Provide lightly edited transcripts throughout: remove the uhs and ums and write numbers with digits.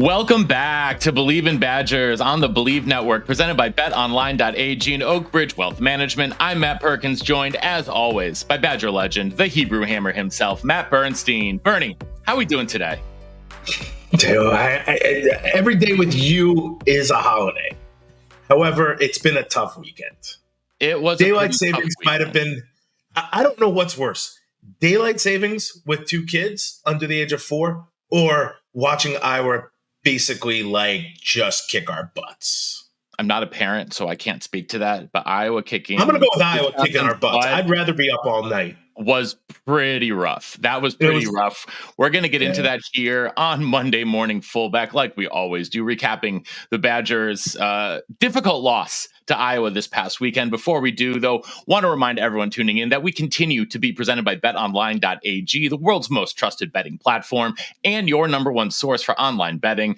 Welcome back to Believe in Badgers on the Believe Network, presented by betonline.ag and Oakbridge Wealth Management. I'm Matt Perkins, joined as always by Badger legend, the Hebrew Hammer himself, Matt Bernstein. Bernie, how are we doing today? Dude, every day with you is a holiday. However, it's been a tough weekend. It was daylight savings might have been. I don't know what's worse: daylight savings with two kids under the age of 4, or watching Iowa basically just kick our butts. I'm not a parent, so I can't speak to that. But Iowa kicking. I'm going to go with Iowa kicking our butts. I'd rather be up all night. Was pretty rough. That was pretty rough. We're going to get into that here on Monday Morning Fullback, like we always do, recapping the Badgers' difficult loss to Iowa this past weekend. Before we do, though, want to remind everyone tuning in that we continue to be presented by betonline.ag, the world's most trusted betting platform and your number one source for online betting.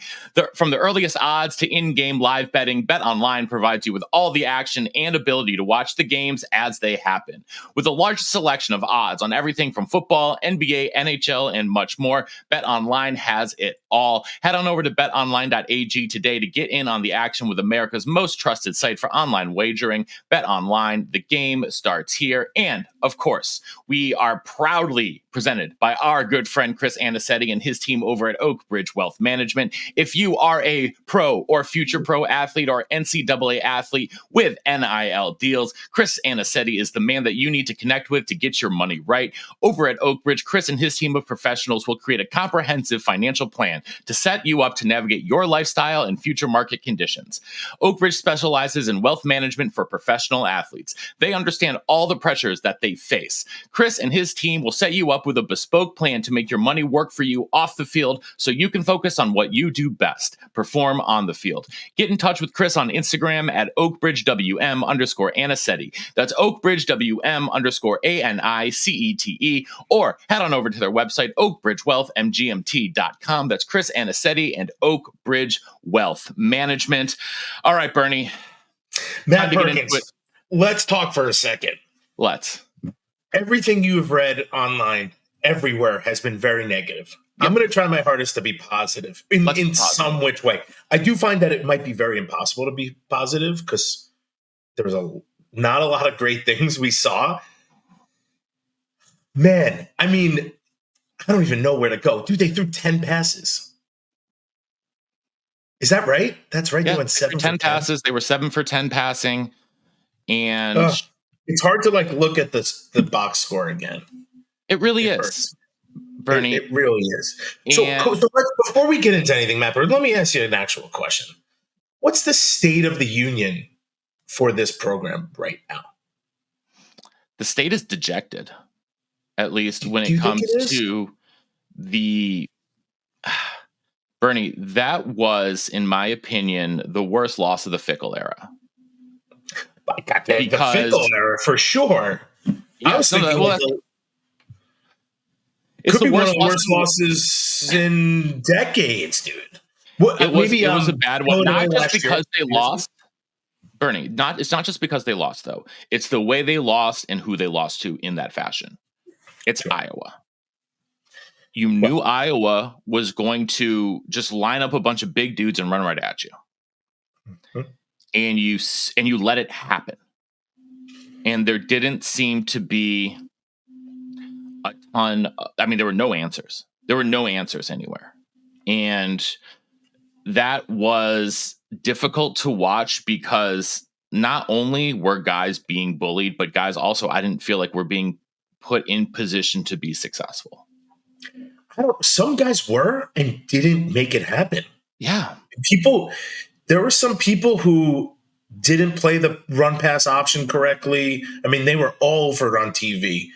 From the earliest odds to in-game live betting, BetOnline provides you with all the action and ability to watch the games as they happen. With a large selection of odds on everything from football, NBA, NHL, and much more, BetOnline has it all. Head on over to betonline.ag today to get in on the action with America's most trusted site for online wagering. BetOnline, the game starts here. And of course, we are proudly presented by our good friend Chris Anicetti and his team over at Oakbridge Wealth Management. If you are a pro or future pro athlete or NCAA athlete with NIL deals, Chris Anicetti is the man that you need to connect with to get your money right. Over at Oakbridge, Chris and his team of professionals will create a comprehensive financial plan to set you up to navigate your lifestyle and future market conditions. Oakbridge specializes in wealth management for professional athletes. They understand all the pressures that they face. Chris and his team will set you up with a bespoke plan to make your money work for you off the field so you can focus on what you do best, perform on the field. Get in touch with Chris on Instagram at OakbridgeWM_Anicetti. That's OakbridgeWM_ANICETE, or head on over to their website, oakbridgewealthmgmt.com. That's Chris Anicetti and Oakbridge Wealth Management. All right, Bernie. Matt Perkins, let's talk for a second. Let's. Everything you've read online everywhere has been very negative. Yep. I'm going to try my hardest to be positive in some which way. I do find that it might be very impossible to be positive because there's not a lot of great things we saw. Man, I mean, I don't even know where to go. Dude, they threw 10 passes. Is that right? That's right. Yeah, they went 7 for 10 passes. They were 7 for 10 passing. And it's hard to look at the box score again. It really is, Bernie. It really is. So before we get into anything, Matt, let me ask you an actual question. What's the state of the union for this program right now? The state is dejected, at least when it comes to the Bernie. That was, in my opinion, the worst loss of the Fickle era. The Fickle era for sure. Yeah, it's the worst losses in decades, dude. It was a bad one. Not just because they lost, Bernie. It's not just because they lost, though. It's the way they lost and who they lost to in that fashion. It's Iowa. You knew Iowa was going to just line up a bunch of big dudes and run right at you. Mm-hmm. And you let it happen. And there didn't seem to be a ton. I mean, there were no answers. There were no answers anywhere. And that was difficult to watch because not only were guys being bullied, but guys also, I didn't feel like were being put in position to be successful. Some guys were and didn't make it happen. Yeah. There were some people who didn't play the run pass option correctly. I mean, they were all over on TV.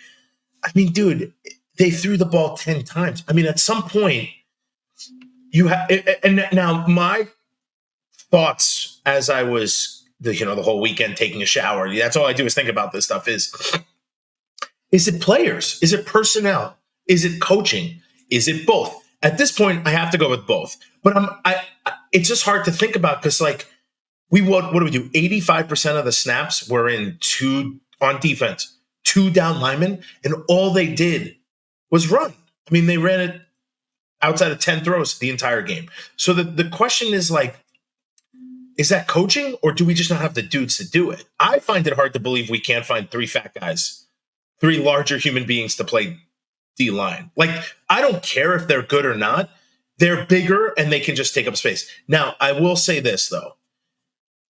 I mean, dude, they threw the ball 10 times. I mean, at some point, you have, and now my thoughts as I was, the whole weekend taking a shower, that's all I do is think about this stuff is it players? Is it personnel? Is it coaching? Is it both? At this point, I have to go with both. But it's just hard to think about because, what do we do? 85% of the snaps were on defense, 2 down linemen, and all they did was run. I mean, they ran it outside of 10 throws the entire game. So the question is like, is that coaching or do we just not have the dudes to do it? I find it hard to believe we can't find three fat guys, three larger human beings to play D line. Like, I don't care if they're good or not. They're bigger and they can just take up space. Now, I will say this, though.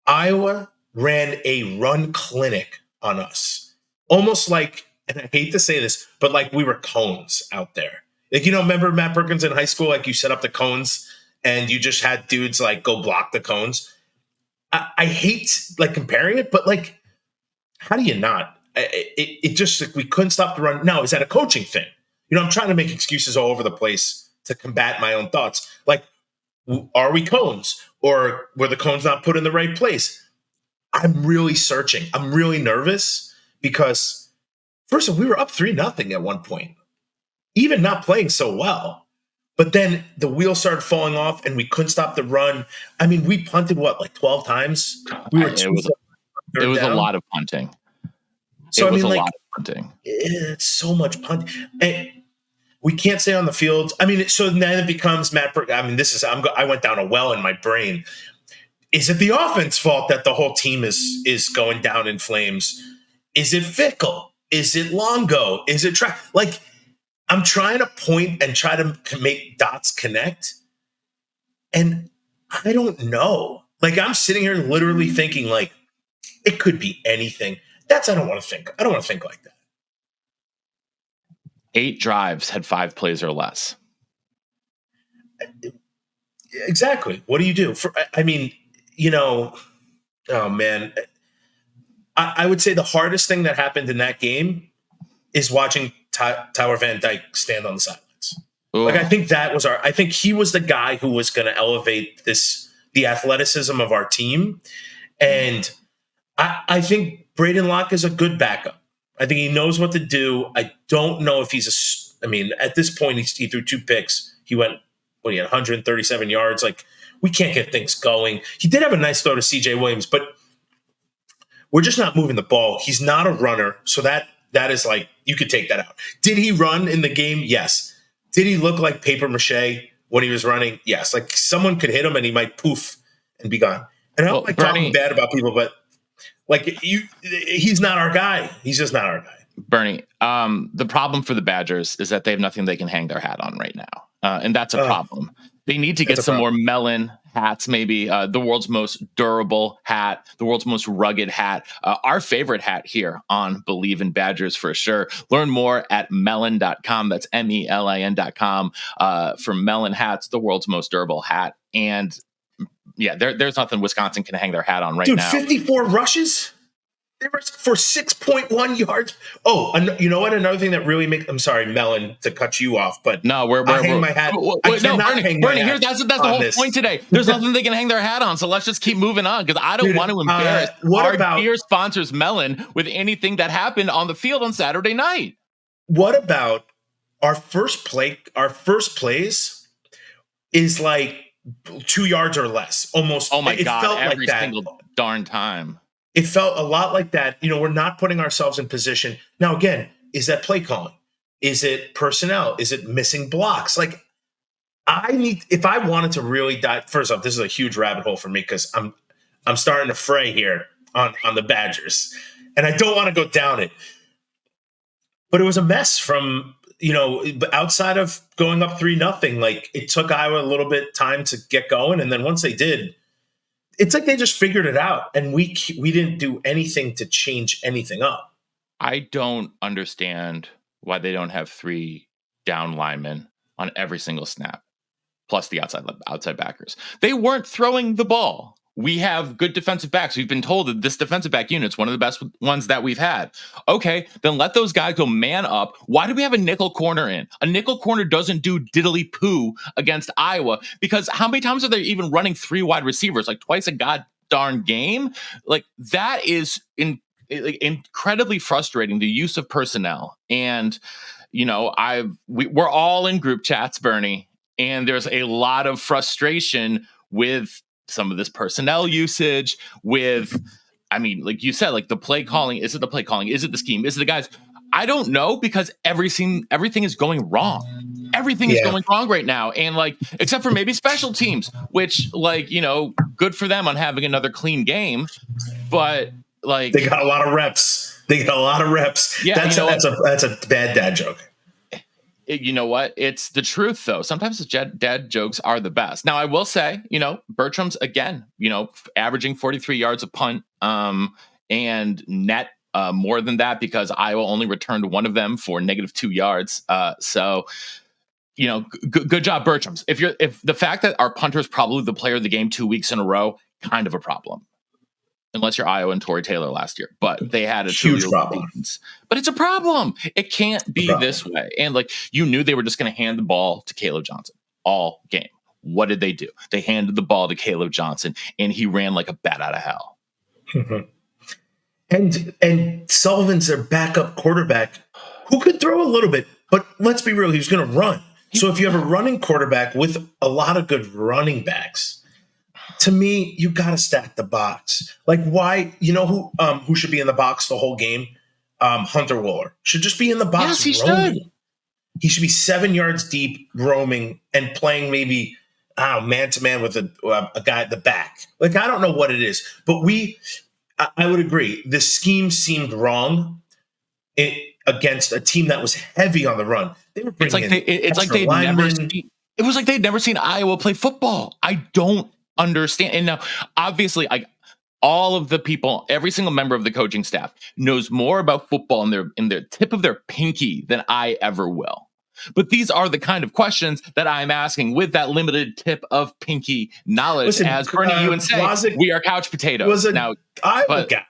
Iowa ran a run clinic on us. Almost like, and I hate to say this, but like we were cones out there. Like, remember Matt Perkins in high school? Like, you set up the cones and you just had dudes like go block the cones. I hate like comparing it, but like, how do you not? It just like we couldn't stop the run. Now, is that a coaching thing? I'm trying to make excuses all over the place to combat my own thoughts. Like, are we cones, or were the cones not put in the right place? I'm really searching. I'm really nervous because, first of all, we were up 3-0 at one point, even not playing so well. But then the wheels started falling off and we couldn't stop the run. I mean, we punted like 12 times. We were it was a lot of punting. So it was a lot of punting. It's so much punting. And we can't stay on the field. I mean, so then it becomes Matt. I mean, I went down a well in my brain. Is it the offense fault that the whole team is going down in flames? Is it Fickle? Is it Longo? Is it like? I'm trying to point and try to make dots connect. And I don't know. Like, I'm sitting here literally thinking like, it could be anything. I don't want to think. I don't want to think like that. 8 drives had 5 plays or less. Exactly. What do you do? Oh man. I would say the hardest thing that happened in that game is watching Tyler Van Dyke stand on the sidelines. Ooh. Like, I think he was the guy who was going to elevate the athleticism of our team. And I think Braden Locke is a good backup. I think he knows what to do. I don't know if at this point he threw 2 picks. He went, he had 137 yards. Like, we can't get things going. He did have a nice throw to CJ Williams, but we're just not moving the ball. He's not a runner. So that is like, you could take that out. Did he run in the game? Yes. Did he look like paper mache when he was running? Yes. Like, someone could hit him and he might poof and be gone. And I don't like talking bad about people, but like, he's not our guy. He's just not our guy. Bernie, the problem for the Badgers is that they have nothing they can hang their hat on right now. And that's a problem. They need to get some more melon hats, maybe the world's most durable hat, the world's most rugged hat. Our favorite hat here on Believe in Badgers for sure. Learn more at melon.com. That's MELIN.com for Melon hats, the world's most durable hat. And yeah, there's nothing Wisconsin can hang their hat on right now. 54 rushes? They were for 6.1 yards. Oh, you know what? Another thing that really I'm sorry, Melon, to cut you off, but no, we're hang my hat. Bernie, here, that's the whole point today. There's nothing they can hang their hat on, so let's just keep moving on because I don't want to embarrass our dear sponsors, Melon, with anything that happened on the field on Saturday night. What about our first play? Our first plays is like 2 yards or less, almost. Oh my God! Every single darn time. It felt a lot like that. We're not putting ourselves in position. Now, again, is that play calling? Is it personnel? Is it missing blocks? Like, if I wanted to really dive, first off, this is a huge rabbit hole for me because I'm starting to fray here on the Badgers. And I don't want to go down it. But it was a mess from, outside of going up 3-0. Like, it took Iowa a little bit time to get going. And then once they did, it's like they just figured it out, and we didn't do anything to change anything up. I don't understand why they don't have 3 down linemen on every single snap, plus the outside backers. They weren't throwing the ball. We have good defensive backs. We've been told that this defensive back unit's one of the best ones that we've had. Okay, then let those guys go man up. Why do we have a nickel corner in? A nickel corner doesn't do diddly poo against Iowa because how many times are they even running 3 wide receivers? Like twice a god darn game? Like that is incredibly frustrating, the use of personnel. And, we're all in group chats, Bernie, and there's a lot of frustration with some of this personnel usage with, like you said, like the play calling. Is it the play calling? Is it the scheme? Is it the guys? I don't know because everything is going wrong. everything is going wrong right now. And like, except for maybe special teams, which like, good for them on having another clean game. But like, they got a lot of reps. Yeah, That's a bad dad joke. You know what? It's the truth, though. Sometimes the dad jokes are the best. Now, I will say, Bertram's again, averaging 43 yards a punt, and net more than that because Iowa only returned one of them for -2 yards. So, good job, Bertram's. If the fact that our punter is probably the player of the game 2 weeks in a row, kind of a problem. Unless you're Iowa and Torrey Taylor last year, but they had a huge problem. But it's a problem. It can't be this way. And like, you knew they were just going to hand the ball to Caleb Johnson all game. What did they do? They handed the ball to Caleb Johnson, and he ran like a bat out of hell. And Sullivan's their backup quarterback who could throw a little bit, but let's be real, he was going to run. So if you have a running quarterback with a lot of good running backs, to me, you got to stack the box. Like, why? Who should be in the box the whole game? Hunter Wooler should just be in the box. Yes, he roaming. Should. He should be 7 yards deep, roaming and playing maybe man to man with a guy at the back. Like, I don't know what it is, but I would agree. The scheme seemed wrong against a team that was heavy on the run. They were bringing it was like they'd never seen Iowa play football. I don't understand. And now, obviously, all of the people, every single member of the coaching staff knows more about football in their tip of their pinky than I ever will. But these are the kind of questions that I'm asking with that limited tip of pinky knowledge. Listen, as Bernie, you would say, we are couch potatoes. Now, Iowa guy.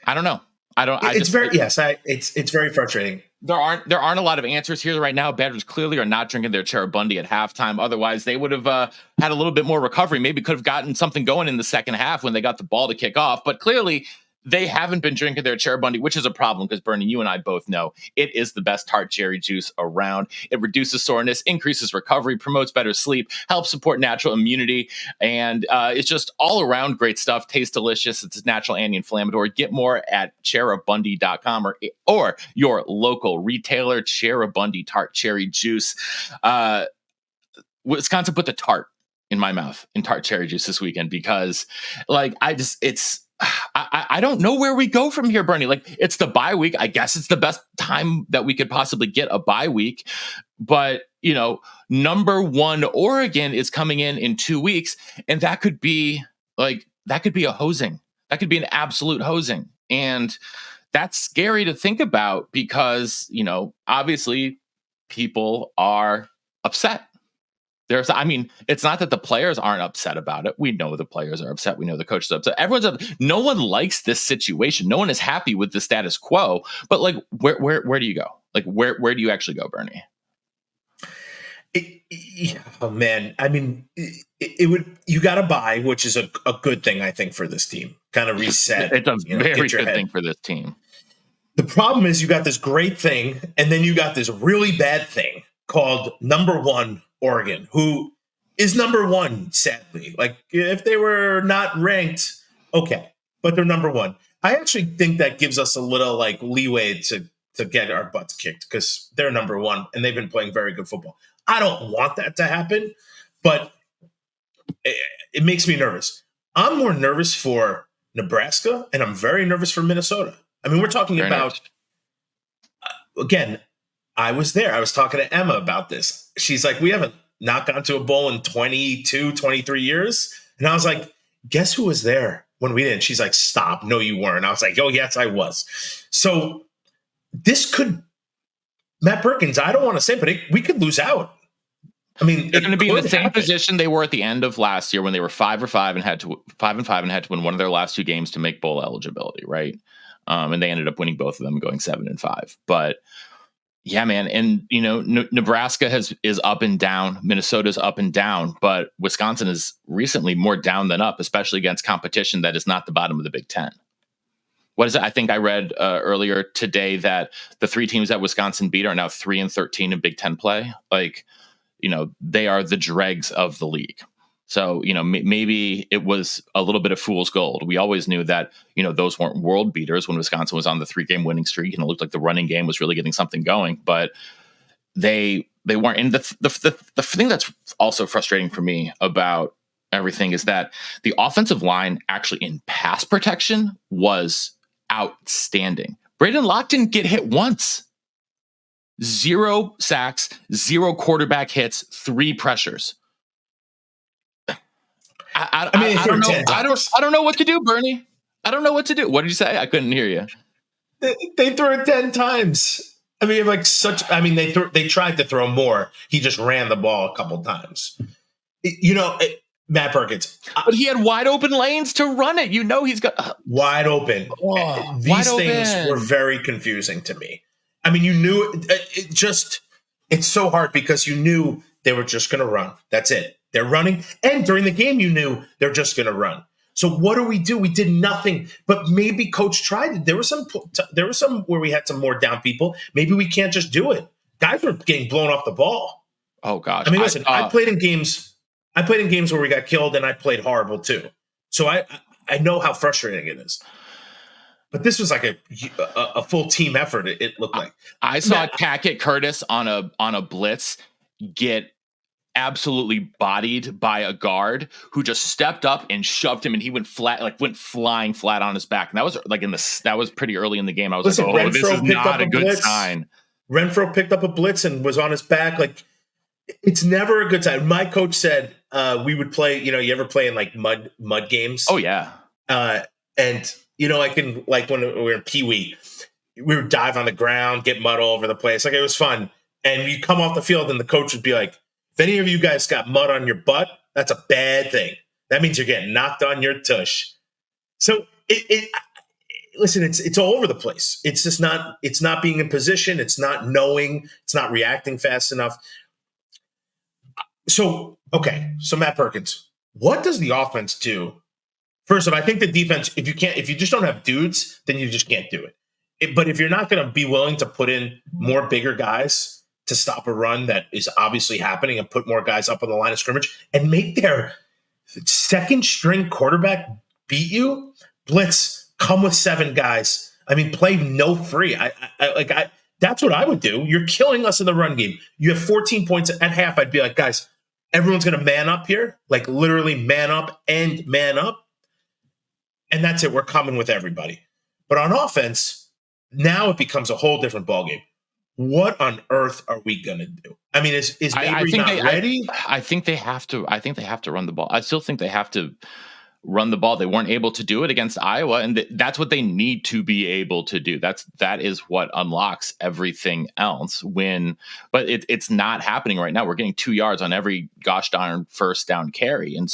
I don't know. It's very frustrating. There aren't a lot of answers here right now. Badgers clearly are not drinking their Cheribundi at halftime. Otherwise, they would have had a little bit more recovery. Maybe could have gotten something going in the second half when they got the ball to kick off. But clearly, they haven't been drinking their Cheribundi, which is a problem because, Bernie, you and I both know it is the best tart cherry juice around. It reduces soreness, increases recovery, promotes better sleep, helps support natural immunity, and it's just all around great stuff. Tastes delicious. It's natural anti-inflammatory. Get more at Cheribundi.com or your local retailer. Cheribundi tart cherry juice. Wisconsin put the tart in my mouth in tart cherry juice this weekend because, like, I don't know where we go from here, Bernie. Like, it's the bye week. I guess it's the best time that we could possibly get a bye week. But, number one, Oregon is coming in 2 weeks. And that could be a hosing. That could be an absolute hosing. And that's scary to think about because, obviously people are upset. It's not that the players aren't upset about it. We know the players are upset. We know the coaches are upset. No one likes this situation. No one is happy with the status quo. But like, where do you go? Like, where do you actually go, Bernie? Oh man, you got to buy, which is a good thing, I think, for this team. Kind of reset. It's a very good thing for this team. The problem is you got this great thing, and then you got this really bad thing called number one Oregon, who is number one, sadly. Like, if they were not ranked, okay, but they're number one. I actually think that gives us a little like leeway to get our butts kicked because they're number one and they've been playing very good football. I don't want that to happen, but it makes me nervous. I'm more nervous for Nebraska, and I'm very nervous for Minnesota. We're talking about, again, I was there. I was talking to Emma about this. She's like, we haven't not gone to a bowl in 22, 23 years. And I was like, guess who was there when we didn't? She's like, stop. No, you weren't. I was like, oh, yes, I was. So this could, Matt Perkins, I don't want to say, but we could lose out. They're going to be in the same position they were at the end of last year when they were 5-5 and had to win one of their last two games to make bowl eligibility, right? And they ended up winning both of them, going 7-5. But yeah, man, and Nebraska is up and down, Minnesota's up and down, but Wisconsin is recently more down than up, especially against competition that is not the bottom of the Big Ten. What is it? I think I read earlier today that the three teams that Wisconsin beat are now 3-13 in Big Ten play. Like, they are the dregs of the league. So, maybe it was a little bit of fool's gold. We always knew that, those weren't world beaters when Wisconsin was on the 3-game winning streak, and it looked like the running game was really getting something going, but they weren't. And the thing that's also frustrating for me about everything is that the offensive line actually in pass protection was outstanding. Braden Locke didn't get hit once. 0 sacks, 0 quarterback hits, 3 pressures. I don't know. I don't know what to do, Bernie. I don't know what to do. What did you say? I couldn't hear you. They threw it 10 times. I mean, they tried to throw more. He just ran the ball a couple times. Matt Perkins. But he had wide open lanes to run it. He's got wide open. These things were very confusing to me. I mean, you knew it's so hard because you knew they were just going to run. That's it. They're running. And during the game, you knew they're just going to run. So what do? We did nothing, but maybe coach tried it. There was some where we had some more down people. Maybe we can't just do it. Guys were getting blown off the ball. Oh gosh. I mean, listen, I played in games where we got killed and I played horrible too. So I know how frustrating it is. But this was like a full team effort. It looked like. I saw Tackett Curtis on a blitz get absolutely bodied by a guard who just stepped up and shoved him, and he went flying flat on his back. And that was that was pretty early in the game. I was like, oh, this is not a good sign. Renfro picked up a blitz and was on his back. Like, it's never a good time. My coach said we would play. You ever play in like mud games? Oh yeah. And when we were in Pee Wee, we would dive on the ground, get mud all over the place. Like, it was fun. And you come off the field and the coach would be like, if any of you guys got mud on your butt, that's a bad thing. That means you're getting knocked on your tush. So listen, it's all over the place. It's just it's not being in position. It's not knowing. It's not reacting fast enough. So Matt Perkins, what does the offense do? First off, I think the defense, if you just don't have dudes, then you just can't do it. But if you're not going to be willing to put in more bigger guys to stop a run that is obviously happening and put more guys up on the line of scrimmage and make their second string quarterback beat you, blitz, come with 7 guys. I mean, play no free. That's what I would do. You're killing us in the run game. You have 14 points at half. I'd be like, guys, everyone's going to man up here, like literally man up and man up. And that's it. We're coming with everybody. But on offense, now it becomes a whole different ballgame. What on earth are we going to do? I mean, is Avery not ready? I think they have to. I think they have to run the ball. I still think they have to run the ball. They weren't able to do it against Iowa, and that's what they need to be able to do. That is what unlocks everything else. But it's not happening right now. We're getting 2 yards on every gosh darn first down carry, and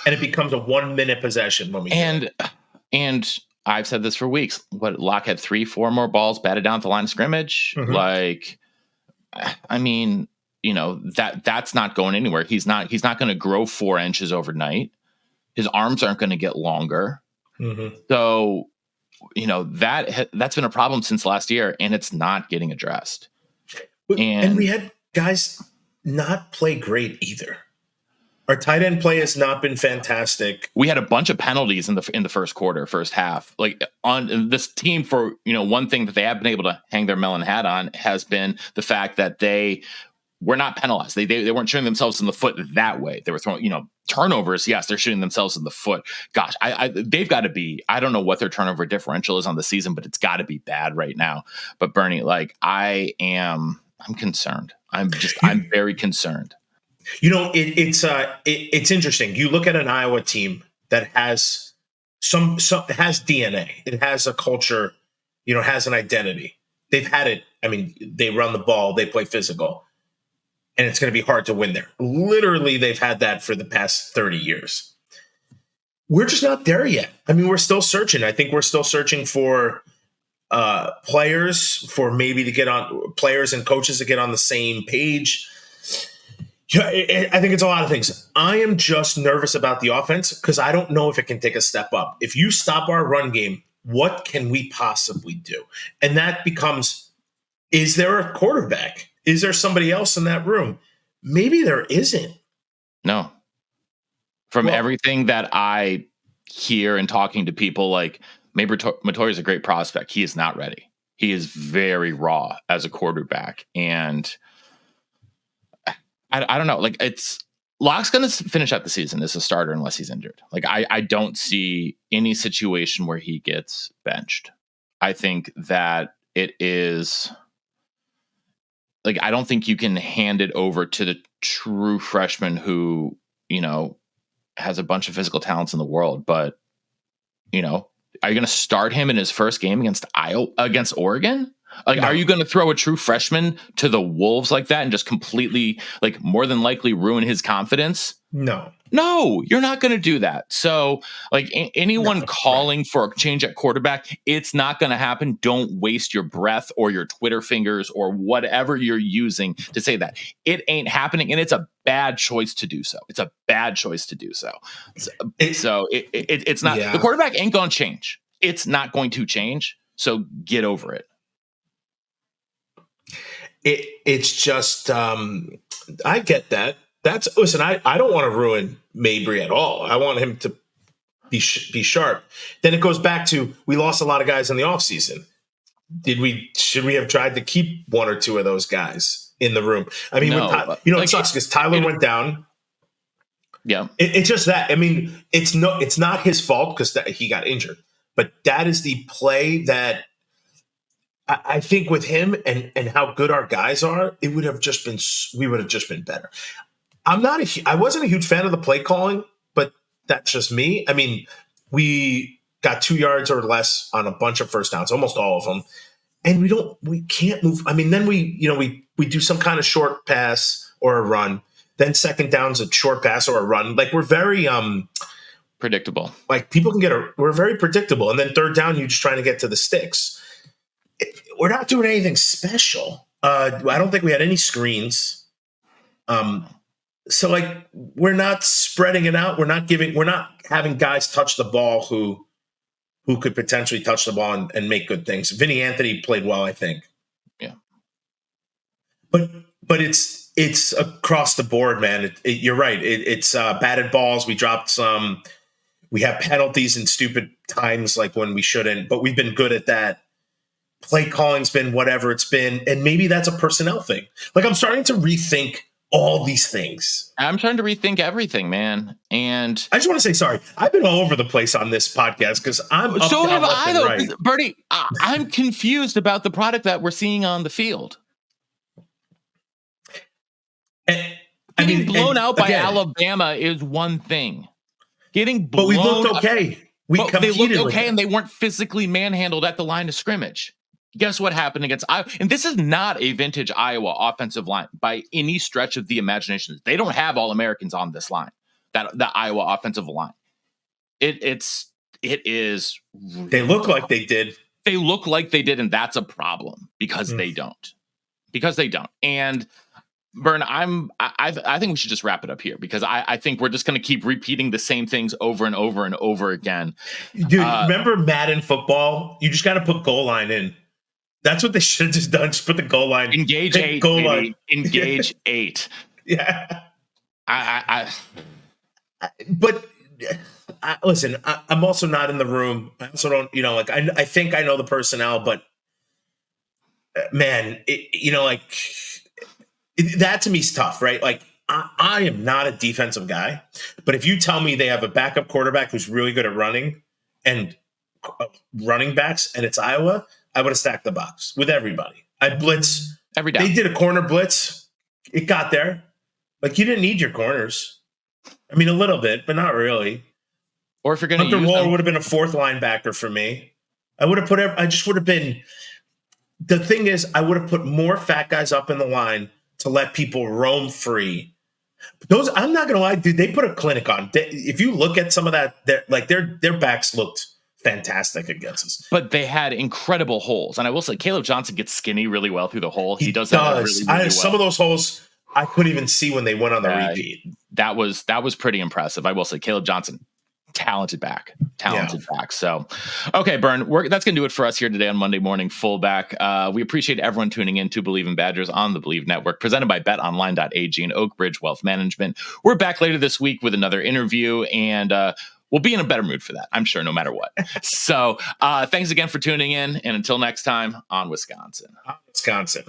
it becomes a 1-minute possession when we and I've said this for weeks. Locke had 3-4 more balls batted down at the line of scrimmage. Mm-hmm. Like, I mean, that's not going anywhere. He's not going to grow 4 inches overnight. His arms aren't going to get longer. Mm-hmm. So, that's been a problem since last year, and it's not getting addressed. And we had guys not play great either. Our tight end play has not been fantastic. We had a bunch of penalties in the first half. Like, on this team, for one thing that they have been able to hang their melon hat on has been the fact that they were not penalized. They weren't shooting themselves in the foot that way. They were throwing, turnovers. Yes, they're shooting themselves in the foot. Gosh, they've got to be. I don't know what their turnover differential is on the season, but it's got to be bad right now. But Bernie, I'm concerned. I'm very concerned. It's interesting. You look at an Iowa team that has has DNA. It has a culture, has an identity. They've had it. I mean, they run the ball, they play physical, and it's going to be hard to win there. Literally, they've had that for the past 30 years. We're just not there yet. I mean, we're still searching. I think we're still searching for players and coaches to get on the same page. Yeah, I think it's a lot of things. I am just nervous about the offense because I don't know if it can take a step up. If you stop our run game, what can we possibly do? And that becomes, is there a quarterback? Is there somebody else in that room? Maybe there isn't. No. From everything that I hear and talking to people, like maybe Matory is a great prospect. He is not ready. He is very raw as a quarterback. And I don't know. Like Locke's going to finish out the season as a starter unless he's injured. Like I don't see any situation where he gets benched. I think that it is like, I don't think you can hand it over to the true freshman who, has a bunch of physical talents in the world, but are you going to start him in his first game against Oregon? Like, no. Are you going to throw a true freshman to the wolves like that and just completely, like, more than likely ruin his confidence? No, you're not going to do that. So, like, anyone calling for a change at quarterback, it's not going to happen. Don't waste your breath or your Twitter fingers or whatever you're using to say that. It ain't happening, and it's a bad choice to do so. It's a bad choice to do so. It's not. Yeah. The quarterback ain't going to change. It's not going to change. So get over it. It's just I get that. Listen, I don't want to ruin Mabry at all. I want him to be sharp. Then it goes back to, we lost a lot of guys in the offseason. Should we have tried to keep one or two of those guys in the room? I mean, it sucks because Tyler went down. Yeah. It's just that. I mean, it's not his fault because he got injured. But that is the play that I think with him and how good our guys are, we would have just been better. I wasn't a huge fan of the play calling, but that's just me. I mean, we got 2 yards or less on a bunch of first downs, almost all of them. And we can't move. I mean, then we do some kind of short pass or a run. Then second down's a short pass or a run. Like, we're very predictable. Like, people we're very predictable. And then third down, you're just trying to get to the sticks. We're not doing anything special. I don't think we had any screens. So, like, we're not spreading it out. We're not having guys touch the ball who could potentially touch the ball and make good things. Vinny Anthony played well, I think. Yeah. But it's across the board, man. You're right. It's batted balls. We dropped some. We have penalties in stupid times, like when we shouldn't. But we've been good at that. Play calling's been whatever it's been, and maybe that's a personnel thing. Like, I'm starting to rethink all these things. I'm trying to rethink everything, man. And I just want to say sorry. I've been all over the place on this podcast because I'm so have I, though. Right. Bertie, I'm confused about the product that we're seeing on the field. Getting blown out by Alabama is one thing. Getting blown, but we looked okay. They looked okay, and they weren't physically manhandled at the line of scrimmage. Guess what happened against Iowa? And this is not a vintage Iowa offensive line by any stretch of the imagination. They don't have All-Americans on this line, the Iowa offensive line. It is. They look like they did. They look like they did, and that's a problem because they don't. And Bern, I think we should just wrap it up here because I think we're just going to keep repeating the same things over and over and over again. Dude, remember Madden football? You just got to put goal line in. That's what they should have just done. Just put the goal line. Engage 8. Goal line. Engage 8. Yeah. Listen, I'm also not in the room. I also don't, I think I know the personnel, but man, that to me is tough, right? Like, I am not a defensive guy, but if you tell me they have a backup quarterback who's really good at running and running backs, and it's Iowa, I would have stacked the box with everybody. I'd blitz every down. They did a corner blitz. It got there. Like, you didn't need your corners. I mean, a little bit, but not really. Or if you're going to use Waller would have been a fourth linebacker for me. I just would have been. The thing is, I would have put more fat guys up in the line to let people roam free. Those, I'm not going to lie, dude, they put a clinic on. If you look at some of that, their backs looked fantastic against us. But they had incredible holes. And I will say, Caleb Johnson gets skinny really well through the hole. He does that really well. Some of those holes, I couldn't even see when they went on the repeat. That was pretty impressive. I will say, Caleb Johnson, talented back. So, okay, Bern, that's going to do it for us here today on Monday Morning Fullback. We appreciate everyone tuning in to Believe in Badgers on the Believe Network, presented by betonline.ag and Oak Ridge Wealth Management. We're back later this week with another interview, and we'll be in a better mood for that, I'm sure, no matter what. So thanks again for tuning in, and until next time, on Wisconsin. Wisconsin.